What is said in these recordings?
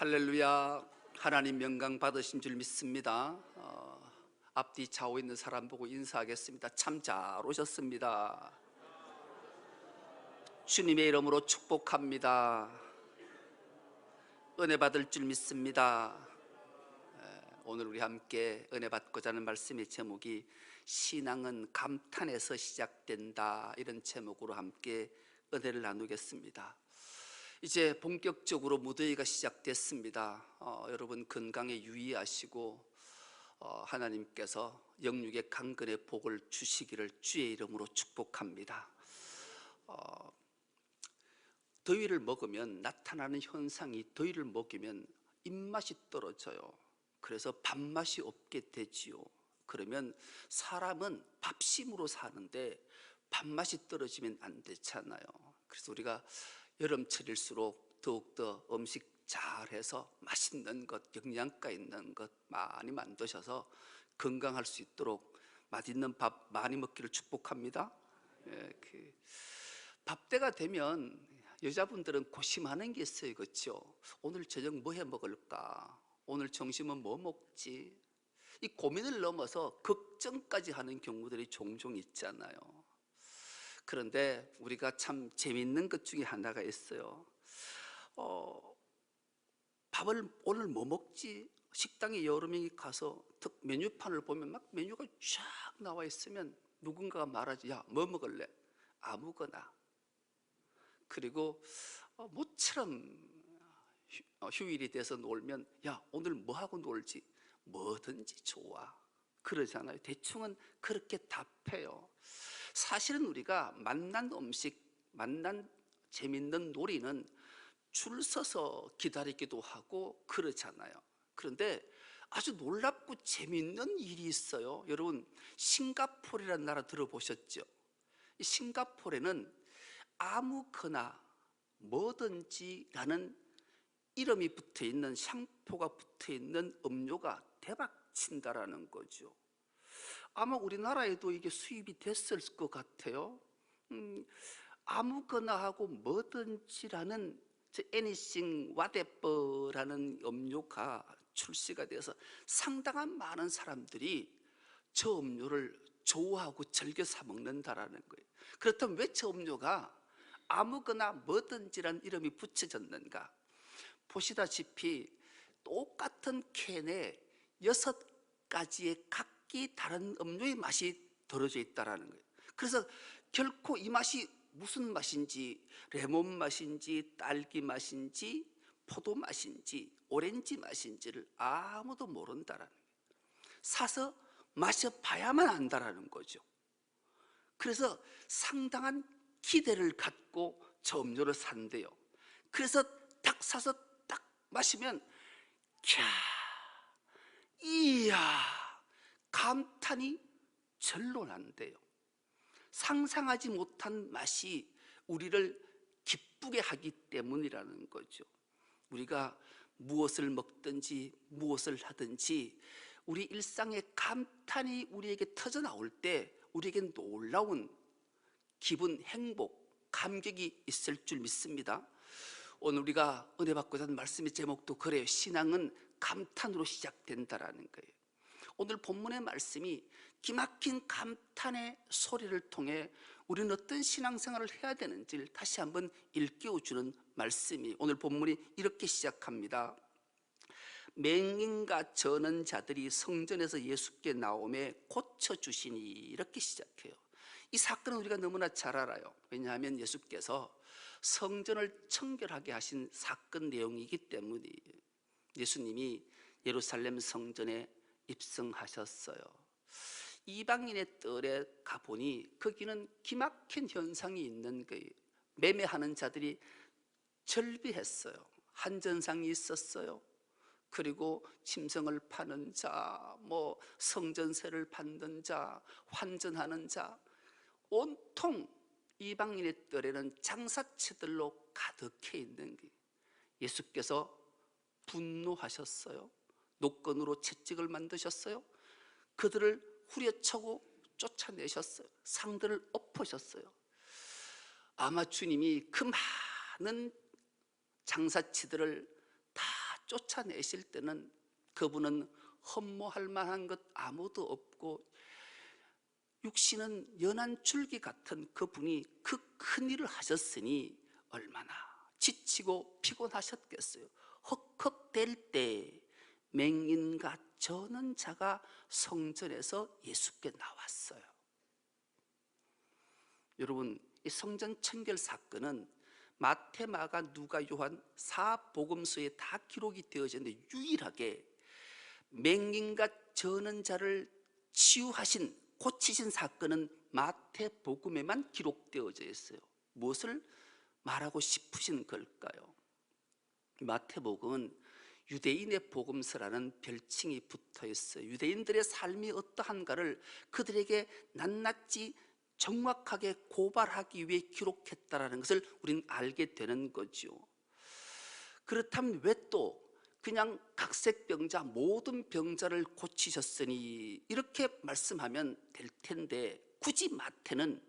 할렐루야. 하나님 영광 받으신 줄 믿습니다. 앞뒤 좌우 있는 사람 보고 인사하겠습니다. 참 잘 오셨습니다. 주님의 이름으로 축복합니다. 은혜 받을 줄 믿습니다. 오늘 우리 함께 은혜 받고자 하는 말씀의 제목이 신앙은 감탄에서 시작된다, 이런 제목으로 함께 은혜를 나누겠습니다. 이제 본격적으로 무더위가 시작됐습니다. 여러분 건강에 유의하시고 하나님께서 영육의 강건의 복을 주시기를 주의 이름으로 축복합니다. 더위를 먹으면 나타나는 현상이, 더위를 먹이면 입맛이 떨어져요. 그래서 밥맛이 없게 되지요. 그러면 사람은 밥심으로 사는데 밥맛이 떨어지면 안 되잖아요. 그래서 우리가 여름철일수록 더욱더 음식 잘해서 맛있는 것, 영양가 있는 것 많이 만드셔서 건강할 수 있도록 맛있는 밥 많이 먹기를 축복합니다. 밥때가 되면 여자분들은 고심하는 게 있어요. 그렇죠? 오늘 저녁 뭐 해 먹을까? 오늘 점심은 뭐 먹지? 이 고민을 넘어서 걱정까지 하는 경우들이 종종 있잖아요. 그런데 우리가 참 재밌는 것 중에 하나가 있어요. 밥을 오늘 뭐 먹지? 식당에 여러 명이 가서 메뉴판을 보면 막 메뉴가 쫙 나와 있으면 누군가가 말하지, 야, 뭐 먹을래? 아무거나. 그리고 모처럼 휴일이 돼서 놀면, 야, 오늘 뭐 하고 놀지? 뭐든지 좋아. 그러잖아요. 대충은 그렇게 답해요. 사실은 우리가 만난 음식, 만난 재밌는 놀이는 줄 서서 기다리기도 하고 그러잖아요. 그런데 아주 놀랍고 재밌는 일이 있어요. 여러분, 싱가포르라는 나라 들어보셨죠? 이 싱가포르에는 아무거나 뭐든지라는 이름이 붙어있는, 샹표가 붙어있는 음료가 대박친다라는 거죠. 아마 우리나라에도 이게 수입이 됐을 것 같아요. 아무거나 하고 뭐든지라는 anything, whatever라는 음료가 출시가 돼서 상당한 많은 사람들이 저 음료를 좋아하고 즐겨 사 먹는다라는 거예요. 그렇다면 왜 저 음료가 아무거나 뭐든지라는 이름이 붙여졌는가? 보시다시피 똑같은 캔에 6가지의 각기 다른 음료의 맛이 들어져 있다는 거예요. 그래서 결코 이 맛이 무슨 맛인지, 레몬 맛인지, 딸기 맛인지, 포도 맛인지, 오렌지 맛인지를 아무도 모른다라는 거예요. 사서 마셔봐야만 안다라는 거죠. 그래서 상당한 기대를 갖고 저 음료를 산대요. 그래서 딱 사서 딱 마시면 캬, 이야, 감탄이 절로 난대요. 상상하지 못한 맛이 우리를 기쁘게 하기 때문이라는 거죠. 우리가 무엇을 먹든지 무엇을 하든지 우리 일상의 감탄이 우리에게 터져 나올 때 우리에게 놀라운 기분, 행복, 감격이 있을 줄 믿습니다. 오늘 우리가 은혜 받고자 하는 말씀의 제목도 그래요. 신앙은 감탄으로 시작된다라는 거예요. 오늘 본문의 말씀이 기막힌 감탄의 소리를 통해 우리는 어떤 신앙생활을 해야 되는지를 다시 한번 일깨워주는 말씀이, 오늘 본문이 이렇게 시작합니다. 맹인과 저는 자들이 성전에서 예수께 나오매 고쳐주시니, 이렇게 시작해요. 이 사건은 우리가 너무나 잘 알아요. 왜냐하면 예수께서 성전을 청결하게 하신 사건 내용이기 때문이에요. 예수님이 예루살렘 성전에 입성하셨어요. 이방인의 뜰에 가보니 거기는 기막힌 현상이 있는 거예요. 매매하는 자들이 절비했어요. 한전상이 있었어요. 그리고 짐승을 파는 자, 뭐 성전세를 받는 자, 환전하는 자, 온통 이방인의 뜰에는 장사치들로 가득해 있는 거예요. 예수께서 분노하셨어요. 노건으로 채찍을 만드셨어요. 그들을 후려치고 쫓아내셨어요. 상들을 엎으셨어요. 아마 주님이 그 많은 장사치들을 다 쫓아내실 때는 그분은 흠모할 만한 것 아무도 없고, 육신은 연한 줄기 같은 그분이 그 큰 일을 하셨으니 얼마나 지치고 피곤하셨겠어요. 헉헉댈 때 맹인과 저는 자가 성전에서 예수께 나왔어요. 여러분, 이 성전 청결 사건은 마태, 마가, 누가, 요한 4복음서에 다 기록이 되어져 있는데, 유일하게 맹인과 저는 자를 치유하신, 고치신 사건은 마태복음에만 기록되어져 있어요. 무엇을 말하고 싶으신 걸까요? 마태복음은 유대인의 복음서라는 별칭이 붙어 있어요. 유대인들의 삶이 어떠한가를 그들에게 낱낱이 정확하게 고발하기 위해 기록했다는 것을 우리는 알게 되는 거죠. 그렇다면 왜 또 그냥 각색병자 모든 병자를 고치셨으니 이렇게 말씀하면 될 텐데, 굳이 마태는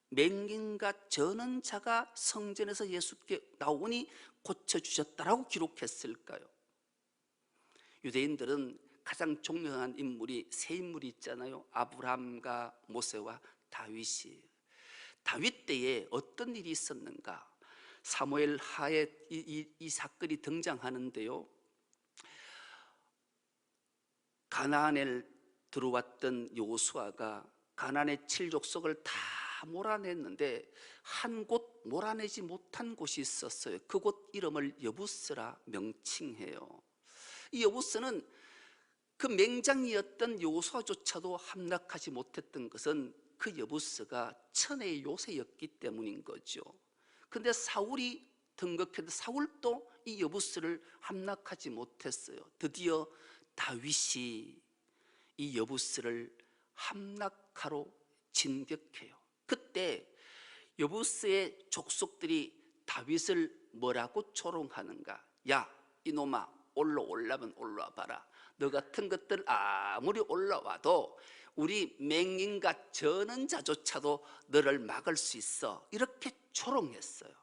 맹인과 저는 자가 성전에서 예수께 나오니 고쳐주셨다라고 기록했을까요? 유대인들은 가장 존경한 인물이 세 인물이 있잖아요. 아브라함과 모세와 다윗이. 다윗 때에 어떤 일이 있었는가? 사무엘 하에 이 사건이 등장하는데요. 가나안에 들어왔던 여호수아가 가나안의 7족속을 다 몰아냈는데 한 곳 몰아내지 못한 곳이 있었어요. 그곳 이름을 여부스라 명칭해요. 이 여부스는 그 맹장이었던 여호수아조차도 함락하지 못했던 것은 그 여부스가 천의 요새였기 때문인 거죠. 근데 사울이 등극해도 사울도 이 여부스를 함락하지 못했어요. 드디어 다윗이 이 여부스를 함락하러 진격해요. 그때 여부스의 족속들이 다윗을 뭐라고 조롱하는가? 야, 이놈아, 올라오려면 올라와 봐라. 너 같은 것들 아무리 올라와도 우리 맹인과 저는 자조차도 너를 막을 수 있어. 이렇게 조롱했어요.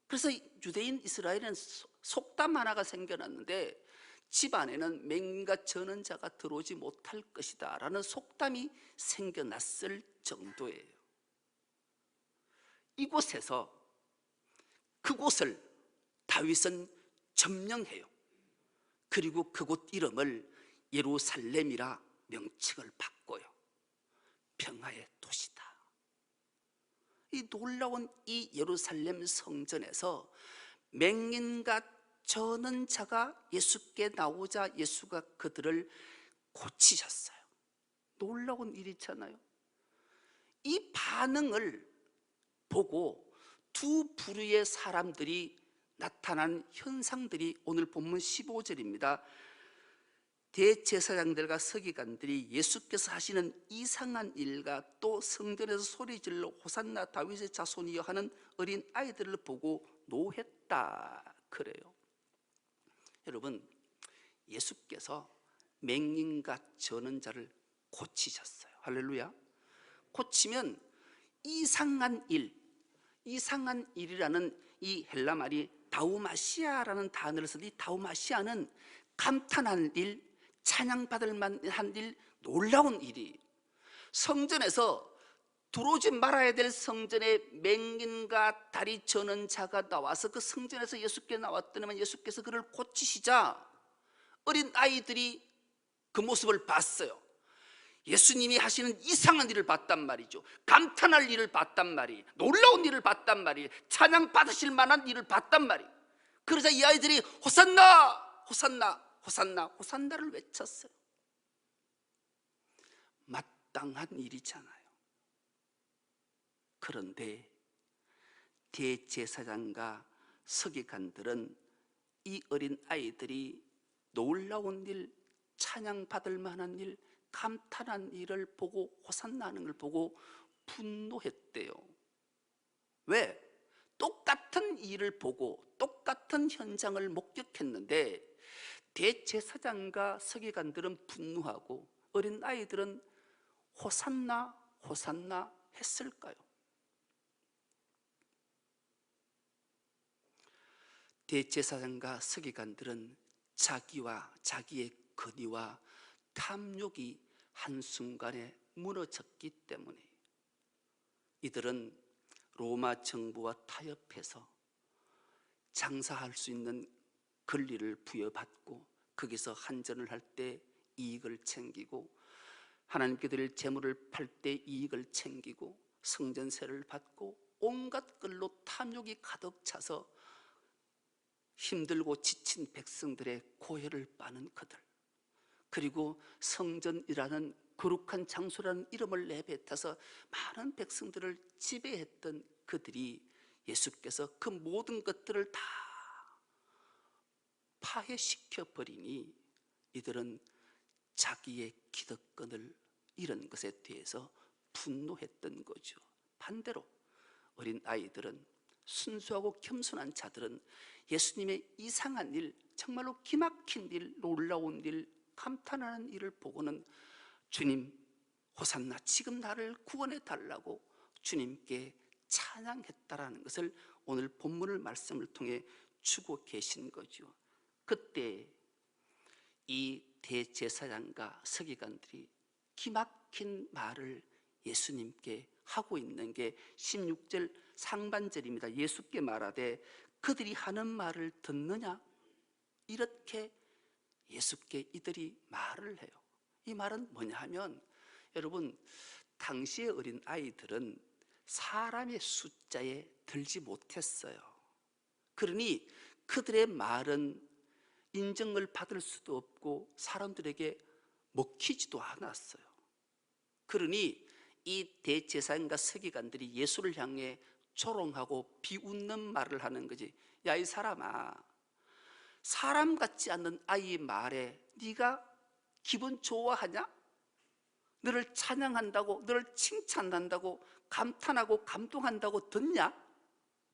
그래서 유대인 이스라엘은 속담 하나가 생겨났는데, 집안에는 맹인과 저는 자가 들어오지 못할 것이다 라는 속담이 생겨났을 정도예요. 이곳에서 그곳을 다윗은 점령해요. 그리고 그곳 이름을 예루살렘이라 명칭을 바꿔요. 평화의 도시다. 이 놀라운 이 예루살렘 성전에서 맹인과 저는 자가 예수께 나오자 예수가 그들을 고치셨어요. 놀라운 일이잖아요. 이 반응을 보고 두 부류의 사람들이 나타난 현상들이 오늘 본문 15절입니다. 대제사장들과 서기관들이 예수께서 하시는 이상한 일과 또 성전에서 소리질러 호산나 다윗의 자손이여 하는 어린 아이들을 보고 노했다 그래요. 여러분, 예수께서 맹인과 저는 자를 고치셨어요. 할렐루야. 고치면 이상한 일, 이상한 일이라는 이 헬라 말이 다우마시아라는 단어를 써서, 이 다우마시아는 감탄할 일, 찬양받을 만한 일, 놀라운 일이, 성전에서 들어오지 말아야 될 성전에 맹인과 다리 저는 자가 나와서 그 성전에서 예수께 나왔더니만 예수께서 그를 고치시자 어린 아이들이 그 모습을 봤어요. 예수님이 하시는 이상한 일을 봤단 말이죠. 감탄할 일을 봤단 말이, 놀라운 일을 봤단 말이, 찬양 받으실 만한 일을 봤단 말이. 그러자 이 아이들이 호산나 호산나 호산나 호산나를 외쳤어요. 마땅한 일이잖아요. 그런데 대제사장과 서기관들은 이 어린 아이들이 놀라운 일, 찬양받을 만한 일, 감탄한 일을 보고 호산나는 걸 보고 분노했대요. 왜? 똑같은 일을 보고 똑같은 현장을 목격했는데 대제사장과 서기관들은 분노하고 어린 아이들은 호산나 호산나 했을까요? 대제사장과 서기관들은 자기와 자기의 권위와 탐욕이 한순간에 무너졌기 때문에 이들은 로마 정부와 타협해서 장사할 수 있는 권리를 부여받고 거기서 한전을 할 때 이익을 챙기고 하나님께 드릴 재물을 팔 때 이익을 챙기고 성전세를 받고 온갖 걸로 탐욕이 가득 차서 힘들고 지친 백성들의 고혈을 빠는 그들, 그리고 성전이라는 거룩한 장소라는 이름을 내뱉어서 많은 백성들을 지배했던 그들이 예수께서 그 모든 것들을 다 파해시켜 버리니 이들은 자기의 기득권을 잃은 것에 대해서 분노했던 거죠. 반대로 어린 아이들은, 순수하고 겸손한 자들은 예수님의 이상한 일, 정말로 기막힌 일, 놀라운 일, 감탄하는 일을 보고는 주님 호산나, 지금 나를 구원해 달라고 주님께 찬양했다라는 것을 오늘 본문을 말씀을 통해 주고 계신 거죠. 그때 이 대제사장과 서기관들이 기막힌 말을 예수님께 하고 있는 게 16절 상반절입니다. 예수께 말하되 그들이 하는 말을 듣느냐? 이렇게 예수께 이들이 말을 해요. 이 말은 뭐냐 하면, 여러분, 당시의 어린 아이들은 사람의 숫자에 들지 못했어요. 그러니 그들의 말은 인정을 받을 수도 없고 사람들에게 먹히지도 않았어요. 그러니 이 대제사장과 서기관들이 예수를 향해 조롱하고 비웃는 말을 하는 거지. 야, 이 사람아, 사람 같지 않는 아이의 말에 네가 기분 좋아하냐? 너를 찬양한다고, 너를 칭찬한다고, 감탄하고 감동한다고 듣냐?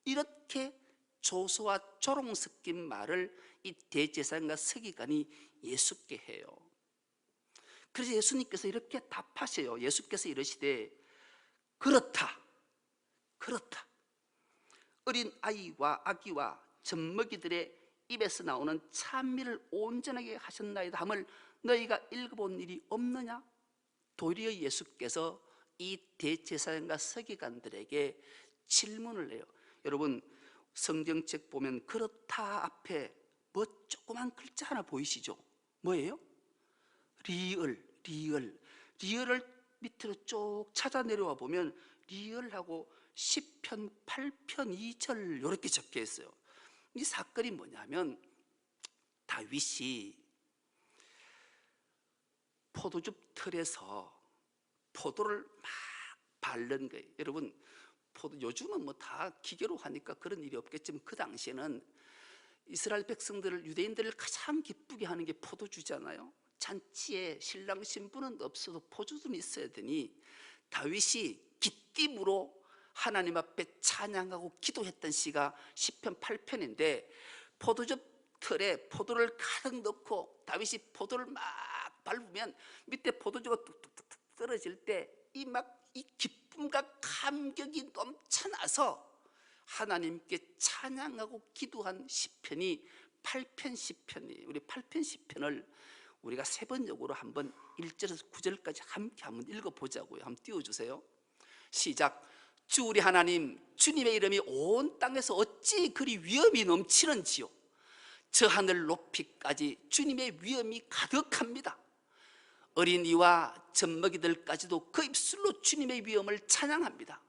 이렇게 조소와 조롱 섞인 말을 이 대제사장과 서기관이 예수께 해요. 그래서 예수님께서 이렇게 답하세요. 예수께서 이러시되 그렇다, 그렇다. 어린 아이와 아기와 젖먹이들의 입에서 나오는 찬미를 온전하게 하셨나이다 함을 너희가 읽어본 일이 없느냐? 도리어 예수께서 이 대제사장과 서기관들에게 질문을 해요. 여러분, 성경책 보면 그렇다 앞에 뭐 조그만 글자 하나 보이시죠? 뭐예요? 리을을 밑으로 쭉 찾아 내려와 보면 리을하고 시편 8편 2절 이렇게 적혀 있어요. 이 사건이 뭐냐면, 다윗이 포도즙 틀에서 포도를 막 바른 거예요. 여러분, 요즘은 뭐 다 기계로 하니까 그런 일이 없겠지만 그 당시에는 이스라엘 백성들을, 유대인들을 가장 기쁘게 하는 게 포도주잖아요. 잔치에 신랑 신부는 없어도 포도주는 있어야 되니 다윗이 기쁨으로 하나님 앞에 찬양하고 기도했던 시가 시편 8편인데, 포도즙 틀에 포도를 가득 넣고 다윗이 포도를 막 밟으면 밑에 포도주가 뚝뚝뚝 떨어질 때 이 기쁨과 감격이 넘쳐나서 하나님께 찬양하고 기도한 시편이 8편 시편이에요. 우리 8편 시편을 우리가 세 번역으로 한번 1절에서 9절까지 함께 한번 읽어보자고요. 한번 띄워주세요. 시작. 주 우리 하나님, 주님의 이름이 온 땅에서 어찌 그리 위엄이 넘치는지요. 저 하늘 높이까지 주님의 위엄이 가득합니다. 어린이와 젖먹이들까지도 그 입술로 주님의 위엄을 찬양합니다.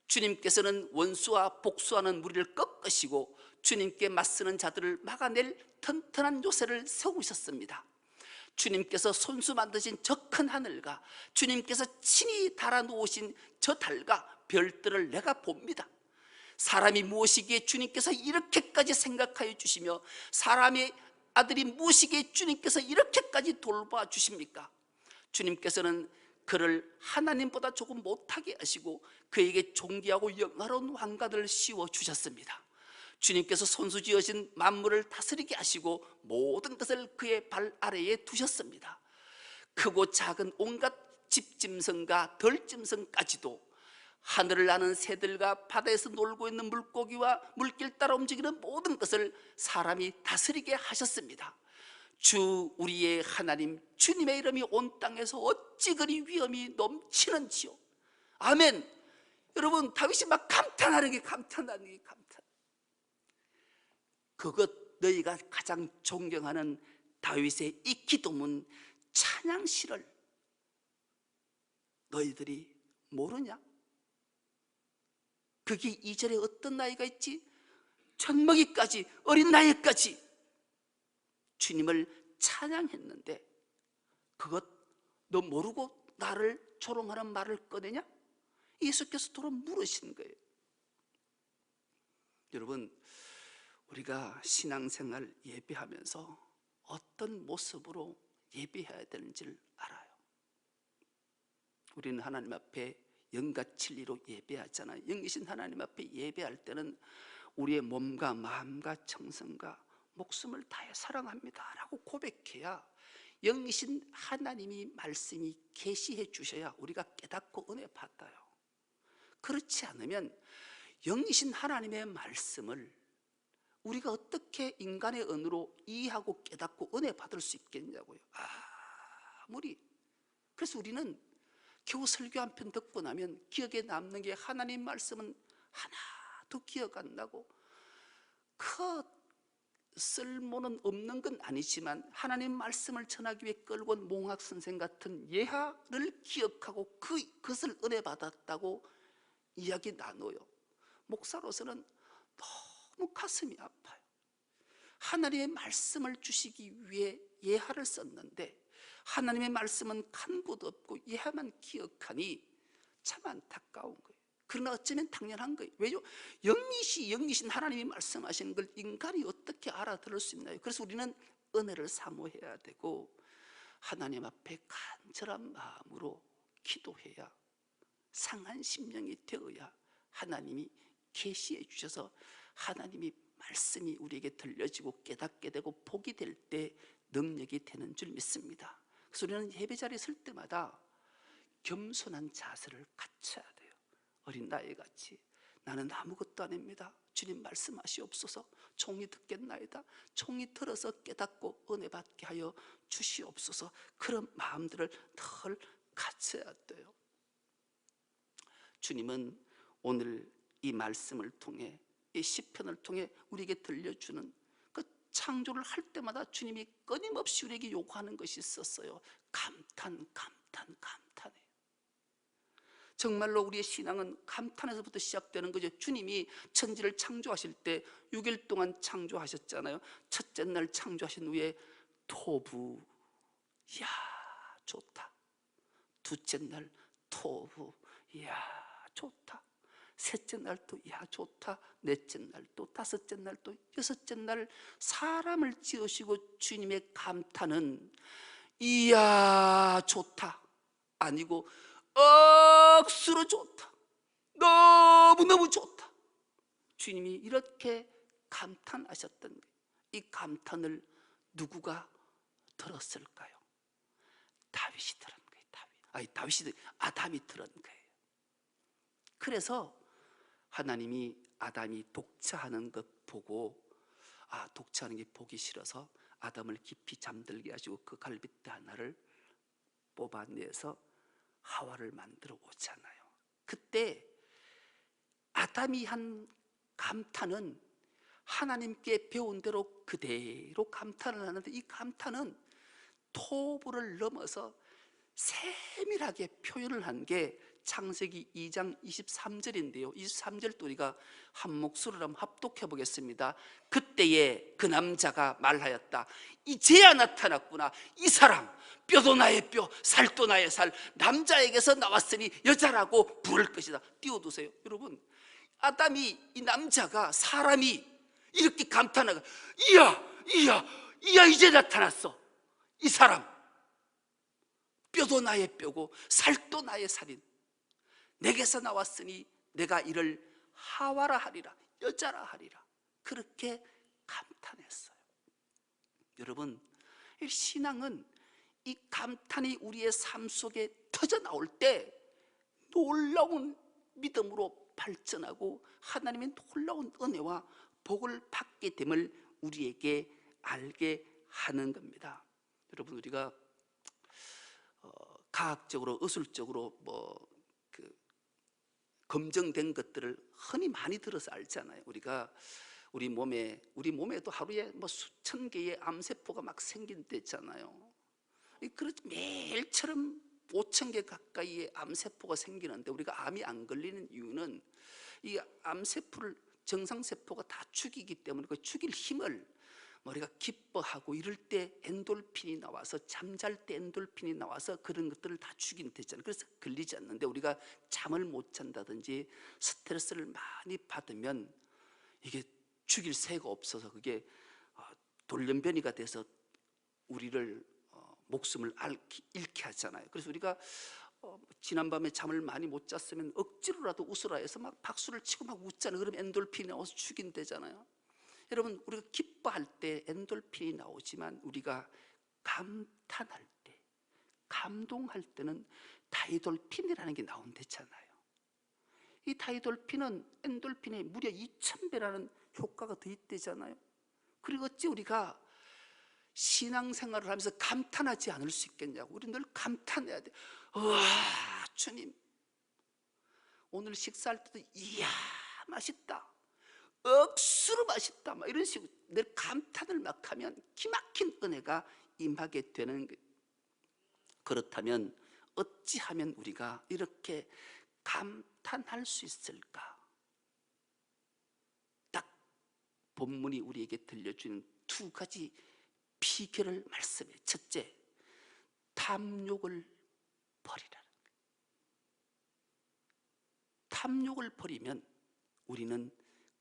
주님께서는 원수와 복수하는 무리를 꺾으시고 주님께 맞서는 자들을 막아낼 튼튼한 요새를 세우셨습니다. 주님께서 손수 만드신 저 큰 하늘과 주님께서 친히 달아놓으신 저 달과 별들을 내가 봅니다. 사람이 무엇이기에 주님께서 이렇게까지 생각하여 주시며 사람의 아들이 무엇이기에 주님께서 이렇게까지 돌봐 주십니까? 주님께서는 그를 하나님보다 조금 못하게 하시고 그에게 존귀하고 영화로운 왕관을 씌워 주셨습니다. 주님께서 손수 지으신 만물을 다스리게 하시고 모든 것을 그의 발 아래에 두셨습니다. 크고 작은 온갖 집짐승과 덜짐승까지도 하늘을 나는 새들과 바다에서 놀고 있는 물고기와 물길 따라 움직이는 모든 것을 사람이 다스리게 하셨습니다. 주 우리의 하나님 주님의 이름이 온 땅에서 어찌 그리 위엄이 넘치는지요. 아멘. 여러분, 다윗이 막 감탄하는 게 감탄. 그것 너희가 가장 존경하는 다윗의 이 기도문 찬양시를 너희들이 모르냐? 그게 2절에 어떤 나이가 있지? 젖먹이까지, 어린 나이까지 주님을 찬양했는데 그것 너 모르고 나를 조롱하는 말을 꺼내냐? 예수께서 돌아 물으신 거예요. 여러분, 우리가 신앙생활 예배하면서 어떤 모습으로 예배해야 되는지를 알아요. 우리는 하나님 앞에 영과 진리로 예배하잖아요. 영이신 하나님 앞에 예배할 때는 우리의 몸과 마음과 정성과 목숨을 다해 사랑합니다 라고 고백해야 영이신 하나님이 말씀이 계시해 주셔야 우리가 깨닫고 은혜 받아요. 그렇지 않으면 영이신 하나님의 말씀을 우리가 어떻게 인간의 언어로 이해하고 깨닫고 은혜 받을 수 있겠냐고요. 아무리. 그래서 우리는 겨우 설교 한 편 듣고 나면 기억에 남는 게 하나님 말씀은 하나도 기억 안 나고 그 쓸모는 없는 건 아니지만 하나님 말씀을 전하기 위해 끌고 온 몽학 선생 같은 예화를 기억하고 그것을 은혜 받았다고 이야기 나눠요. 목사로서는 너무 가슴이 아파요. 하나님의 말씀을 주시기 위해 예화를 썼는데 하나님의 말씀은 간부도 없고 예화만 기억하니 참 안타까운 거예요. 그러나 어쩌면 당연한 거예요. 왜요? 영이신 하나님이 말씀하시는 걸 인간이 어떻게 알아들을 수 있나요? 그래서 우리는 은혜를 사모해야 되고 하나님 앞에 간절한 마음으로 기도해야 상한 심령이 되어야 하나님이 계시해 주셔서 하나님이 말씀이 우리에게 들려지고 깨닫게 되고 복이 될 때 능력이 되는 줄 믿습니다. 그래서 우리는 예배 자리에 설 때마다 겸손한 자세를 갖춰야 돼요. 어린 나이같이 나는 아무것도 아닙니다. 주님 말씀하시옵소서. 종이 듣겠나이다. 종이 들어서 깨닫고 은혜 받게 하여 주시옵소서. 그런 마음들을 늘 갖춰야 돼요. 주님은 오늘 이 말씀을 통해 이 시편을 통해 우리에게 들려주는 그 창조를 할 때마다 주님이 끊임없이 우리에게 요구하는 것이 있었어요. 감탄해요. 정말로 우리의 신앙은 감탄에서부터 시작되는 거죠. 주님이 천지를 창조하실 때 6일 동안 창조하셨잖아요. 첫째 날 창조하신 후에 토부, 이야 좋다. 둘째 날 토부, 이야 좋다. 셋째 날 또 이야 좋다. 넷째 날 또 다섯째 날 또 여섯째 날 사람을 지으시고 주님의 감탄은 이야 좋다 아니고 억수로 좋다. 너무너무 좋다. 주님이 이렇게 감탄하셨던 거예요. 이 감탄을 누구가 들었을까요? 다윗이 들은 거예요. 아담이 들은 거예요. 그래서 하나님이 아담이 독차하는 것 보고 독차하는 게 보기 싫어서 아담을 깊이 잠들게 하시고 그 갈빗대 하나를 뽑아내서 하와를 만들어 오잖아요. 그때 아담이 한 감탄은 하나님께 배운 대로 그대로 감탄을 하는데 이 감탄은 토부를 넘어서 세밀하게 표현을 한 게 창세기 2장 23절인데요 23절 또 우리가 한 목소리로 한번 합독해 보겠습니다. 그때에 그 남자가 말하였다. 이제야 나타났구나. 이 사람 뼈도 나의 뼈 살도 나의 살 남자에게서 나왔으니 여자라고 부를 것이다. 띄워두세요. 여러분, 아담이 이 남자가 사람이 이렇게 감탄하고 이야 이제 나타났어. 이 사람 뼈도 나의 뼈고 살도 나의 살인 내게서 나왔으니 내가 이를 하와라 하리라 여자라 하리라 그렇게 감탄했어요. 여러분, 이 신앙은 이 감탄이 우리의 삶 속에 터져 나올 때 놀라운 믿음으로 발전하고 하나님의 놀라운 은혜와 복을 받게 됨을 우리에게 알게 하는 겁니다. 여러분, 우리가 과학적으로 의술적으로 검증된 것들을 흔히 많이 들어서 알잖아요. 우리가 우리 몸에도 하루에 수천 개의 암세포가 막 생긴댔잖아요. 그렇지, 매일처럼 5천 개 가까이의 암세포가 생기는데 우리가 암이 안 걸리는 이유는 이 암세포를 정상세포가 다 죽이기 때문에 그 죽일 힘을 우리가 기뻐하고 이럴 때 엔돌핀이 나와서, 잠잘 때 엔돌핀이 나와서 그런 것들을 다 죽이는 데잖아요. 그래서 걸리지 않는데, 우리가 잠을 못 잔다든지 스트레스를 많이 받으면 이게 죽일 새가 없어서 그게 돌연변이가 돼서 우리를 목숨을 잃게 하잖아요. 그래서 우리가 지난밤에 잠을 많이 못 잤으면 억지로라도 웃으라 해서 막 박수를 치고 막 웃잖아요. 그러면 엔돌핀이 나와서 죽인대잖아요. 여러분, 우리가 기뻐할 때 엔돌핀이 나오지만 우리가 감탄할 때, 감동할 때는 다이돌핀이라는 게 나온댔잖아요. 이 다이돌핀은 엔돌핀에 무려 2000배라는 효과가 더 있대잖아요. 그리고 어찌 우리가 신앙생활을 하면서 감탄하지 않을 수 있겠냐고. 우리 늘 감탄해야 돼. 와, 주님, 오늘 식사할 때도 이야 맛있다, 억수로 맛있다, 막 이런 식으로 늘 감탄을 막 하면 기막힌 은혜가 임하게 되는 거예요. 그렇다면 어찌하면 우리가 이렇게 감탄할 수 있을까? 딱 본문이 우리에게 들려주는 두 가지 비결을 말씀해. 첫째, 탐욕을 버리라는 거예요. 탐욕을 버리면 우리는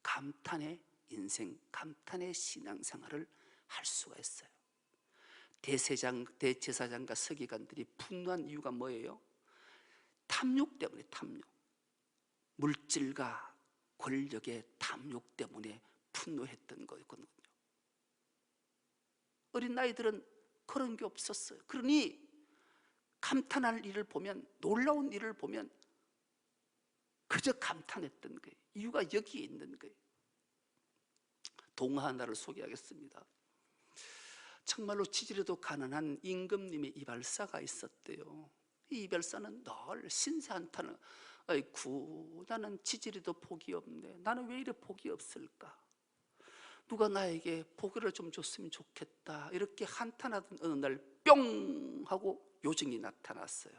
감탄의 인생, 감탄의 신앙생활을 할 수가 있어요. 대제사장과 서기관들이 분노한 이유가 뭐예요? 탐욕 때문에. 탐욕, 물질과 권력의 탐욕 때문에 분노했던 거였거든요. 어린 나이들은 그런 게 없었어요. 그러니 감탄할 일을 보면, 놀라운 일을 보면 그저 감탄했던 거예요. 이유가 여기에 있는 거예요. 동화 하나를 소개하겠습니다. 정말로 지지리도 가난한 임금님의 이발사가 있었대요. 이 이발사는 늘 신세 한탄을, 아이쿠, 나는 지지리도 복이 없네, 나는 왜 이래 복이 없을까, 누가 나에게 복을 좀 줬으면 좋겠다, 이렇게 한탄하던 어느 날 뿅 하고 요정이 나타났어요.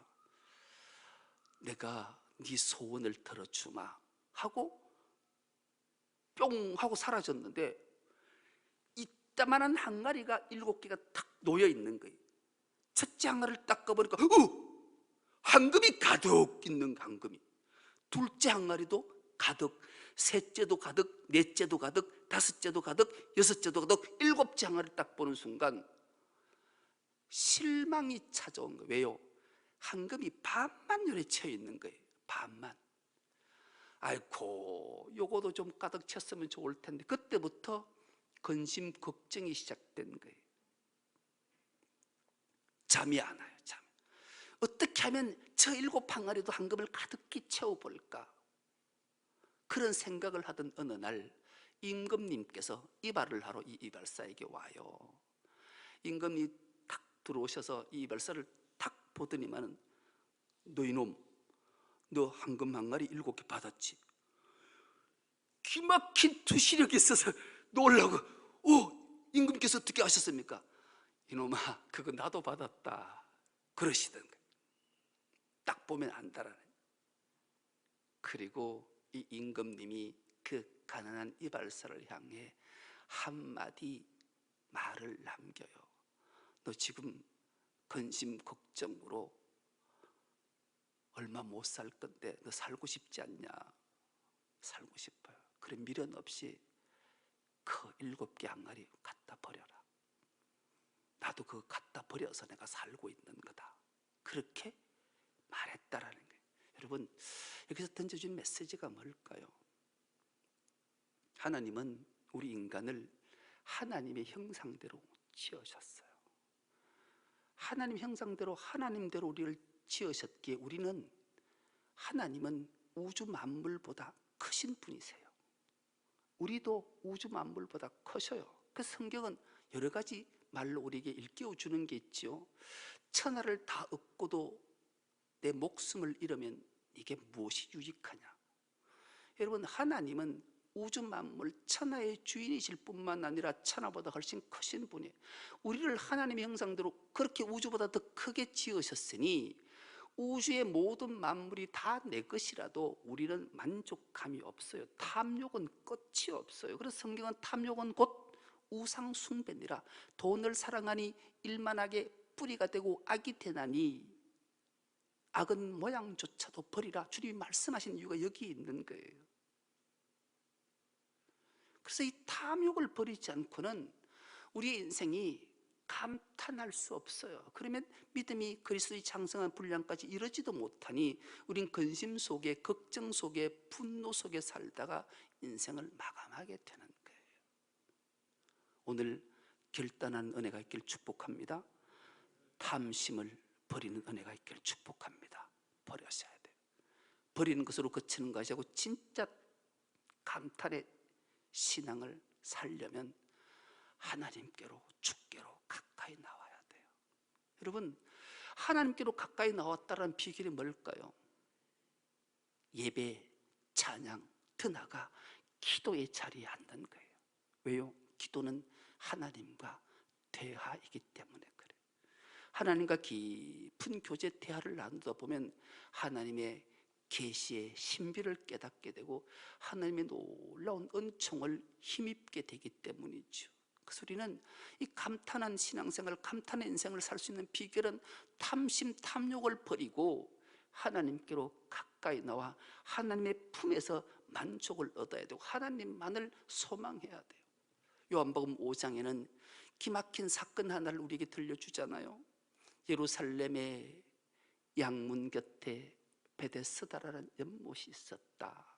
내가 네 소원을 들어주마 하고 뿅 하고 사라졌는데, 이따만한 항아리가 7개가 탁 놓여 있는 거예요. 첫째 항아리를 딱 꺼보니까 황금이 가득 있는 황금이. 둘째 항아리도 가득, 셋째도 가득, 넷째도 가득, 다섯째도 가득, 여섯째도 가득, 7째 항아리를 딱 보는 순간 실망이 찾아온 거예요. 왜요? 황금이 반만 요래 채워 있는 거예요. 반만. 아이고, 요거도 좀 가득 찼으면 좋을 텐데. 그때부터 근심 걱정이 시작된 거예요. 잠이 안 와요. 잠. 어떻게 하면 저 7항아리도 황금을 가득히 채워볼까, 그런 생각을 하던 어느 날 임금님께서 이발을 하러 이 이발사에게 와요. 임금이 탁 들어오셔서 이 이발사를 탁 보더니만은, 너 이놈, 너 황금 항아리 7개 받았지? 기막힌 투시력이 있어서 놀라고, 임금께서 어떻게 아셨습니까? 이놈아, 그거 나도 받았다, 그러시던 거예요. 딱 보면 안다라는. 그리고 이 임금님이 그 가난한 이발사를 향해 한마디 말을 남겨요. 너 지금 근심 걱정으로 얼마 못 살 건데 너 살고 싶지 않냐? 살고 싶어요. 그래, 미련 없이 그 7개 항아리 갖다 버려라. 나도 그거 갖다 버려서 내가 살고 있는 거다. 그렇게 말했다라는 거예요. 여러분, 여기서 던져준 메시지가 뭘까요? 하나님은 우리 인간을 하나님의 형상대로 지으셨어요. 하나님 형상대로, 하나님대로 우리를 지으셨기에 우리는, 하나님은 우주 만물보다 크신 분이세요. 우리도 우주 만물보다 커셔요. 그래서 성경은 여러 가지 말로 우리에게 일깨워 주는 게 있죠. 천하를 다 얻고도 내 목숨을 잃으면 이게 무엇이 유익하냐. 여러분, 하나님은 우주 만물 천하의 주인이실 뿐만 아니라 천하보다 훨씬 크신 분이에요. 우리를 하나님의 형상대로 그렇게 우주보다 더 크게 지으셨으니 우주의 모든 만물이 다 내 것이라도 우리는 만족감이 없어요. 탐욕은 끝이 없어요. 그래서 성경은 탐욕은 곧 우상 숭배니라. 돈을 사랑하니 일만하게 뿌리가 되고 악이 되나니 악은 모양조차도 버리라. 주님이 말씀하신 이유가 여기 있는 거예요. 그래서 이 탐욕을 버리지 않고는 우리의 인생이 감탄할 수 없어요. 그러면 믿음이 그리스도의 장성한 분량까지 이르지도 못하니 우린 근심 속에, 걱정 속에, 분노 속에 살다가 인생을 마감하게 되는 거예요. 오늘 결단한 은혜가 있길 축복합니다. 탐심을 버리는 은혜가 있길 축복합니다. 버려셔야 돼요. 버리는 것으로 그치는 것이 아니고 진짜 감탄의 신앙을 살려면 하나님께로, 주께로 가까이 나와야 돼요. 여러분, 하나님께로 가까이 나왔다는 비결이 뭘까요? 예배, 찬양, 더 나아가 기도의 자리에 앉는 거예요. 왜요? 기도는 하나님과 대화이기 때문에 그래요. 하나님과 깊은 교제 대화를 나누다 보면 하나님의 계시의 신비를 깨닫게 되고 하나님의 놀라운 은총을 힘입게 되기 때문이죠. 그 소리는 이 감탄한 신앙생활, 감탄의 인생을 살 수 있는 비결은 탐심, 탐욕을 버리고 하나님께로 가까이 나와 하나님의 품에서 만족을 얻어야 되고 하나님만을 소망해야 돼요. 요한복음 5장에는 기막힌 사건 하나를 우리에게 들려주잖아요. 예루살렘의 양문 곁에 베데스다라는 연못이 있었다.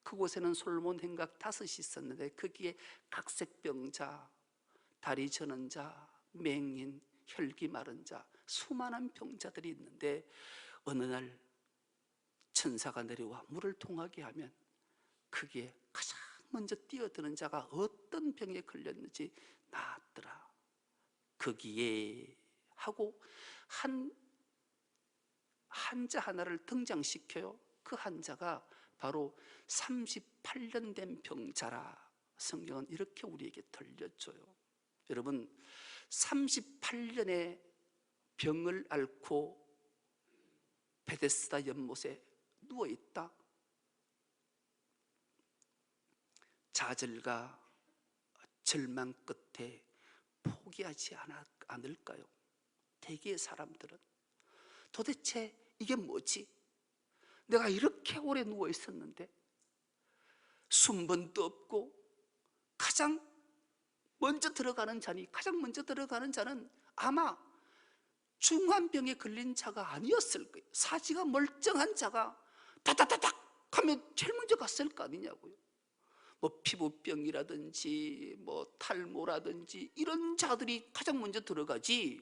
그곳에는 솔몬 행각 5이 있었는데 거기에 각색병자, 다리 저는 자, 맹인, 혈기 마른 자, 수많은 병자들이 있는데 어느 날 천사가 내려와 물을 통하게 하면 거기에 가장 먼저 뛰어드는 자가 어떤 병에 걸렸는지 나았더라. 거기에 하고 한자 하나를 등장시켜요. 그 한자가 바로 38년 된 병자라. 성경은 이렇게 우리에게 들려줘요. 여러분, 38년의 병을 앓고 베데스다 연못에 누워있다. 좌절과 절망 끝에 포기하지 않을까요? 대개의 사람들은 도대체 이게 뭐지? 내가 이렇게 오래 누워 있었는데 순번도 없고 가장 먼저 들어가는 자는 아마 중한 병에 걸린 자가 아니었을 거예요. 사지가 멀쩡한 자가 다다다닥 하면 제일 먼저 갔을 거 아니냐고요. 뭐 피부병이라든지 뭐 탈모라든지 이런 자들이 가장 먼저 들어가지,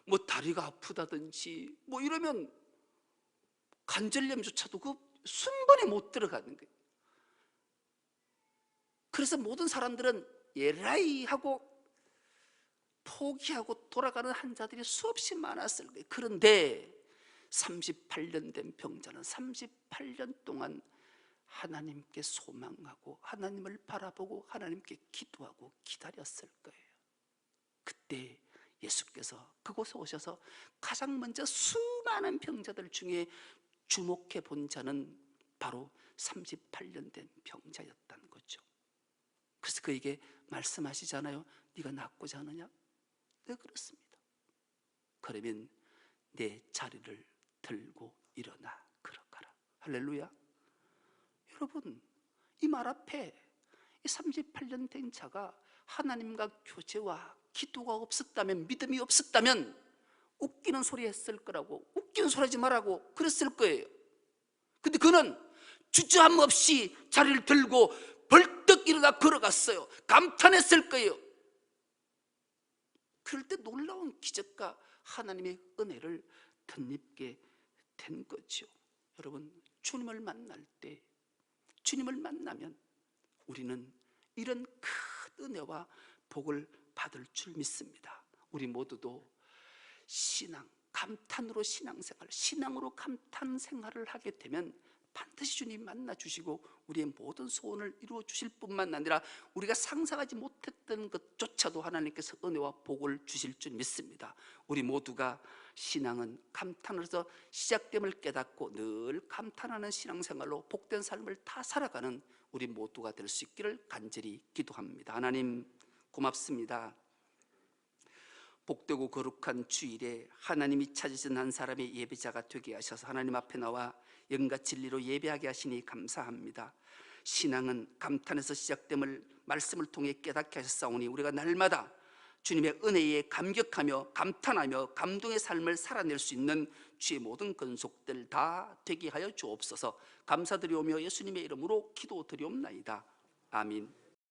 뭐 다리가 아프다든지 뭐 이러면 관절염조차도 그 순번에 못 들어가는 거예요. 그래서 모든 사람들은 예라이 하고 포기하고 돌아가는 환자들이 수없이 많았을 거예요. 그런데 38년 된 병자는 38년 동안 하나님께 소망하고 하나님을 바라보고 하나님께 기도하고 기다렸을 거예요. 그때 예수께서 그곳에 오셔서 가장 먼저 수많은 병자들 중에 주목해 본 자는 바로 38년 된 병자였다는 거죠. 그래서 그에게 말씀하시잖아요. 네가 낫고자 하느냐? 네, 그렇습니다. 그러면 내 자리를 들고 일어나 걸어가라. 할렐루야. 여러분, 이 말 앞에 이 38년 된 자가 하나님과 교제와 기도가 없었다면, 믿음이 없었다면 웃기는 소리 했을 거라고, 웃기는 소리 하지 말라고 그랬을 거예요. 근데 그는 주저함 없이 자리를 들고 벌떡 일어나 걸어갔어요. 감탄했을 거예요. 그럴 때 놀라운 기적과 하나님의 은혜를 덧입게 된 거죠. 여러분, 주님을 만날 때, 주님을 만나면 우리는 이런 큰 은혜와 복을 받을 줄 믿습니다. 우리 모두도 신앙, 감탄으로 신앙생활, 신앙으로 감탄 생활을 하게 되면 반드시 주님 만나 주시고 우리의 모든 소원을 이루어 주실 뿐만 아니라 우리가 상상하지 못했던 것조차도 하나님께서 은혜와 복을 주실 줄 믿습니다. 우리 모두가 신앙은 감탄으로서 시작됨을 깨닫고 늘 감탄하는 신앙생활로 복된 삶을 다 살아가는 우리 모두가 될 수 있기를 간절히 기도합니다. 하나님 고맙습니다. 복되고 거룩한 주일에 하나님이 찾으신 한 사람의 예배자가 되게 하셔서 하나님 앞에 나와 영과 진리로 예배하게 하시니 감사합니다. 신앙은 감탄에서 시작됨을 말씀을 통해 깨닫게 하셨사오니 우리가 날마다 주님의 은혜에 감격하며 감탄하며 감동의 삶을 살아낼 수 있는 주의 모든 근속들 다 되게 하여 주옵소서. 감사드리오며 예수님의 이름으로 기도드리옵나이다. 아멘.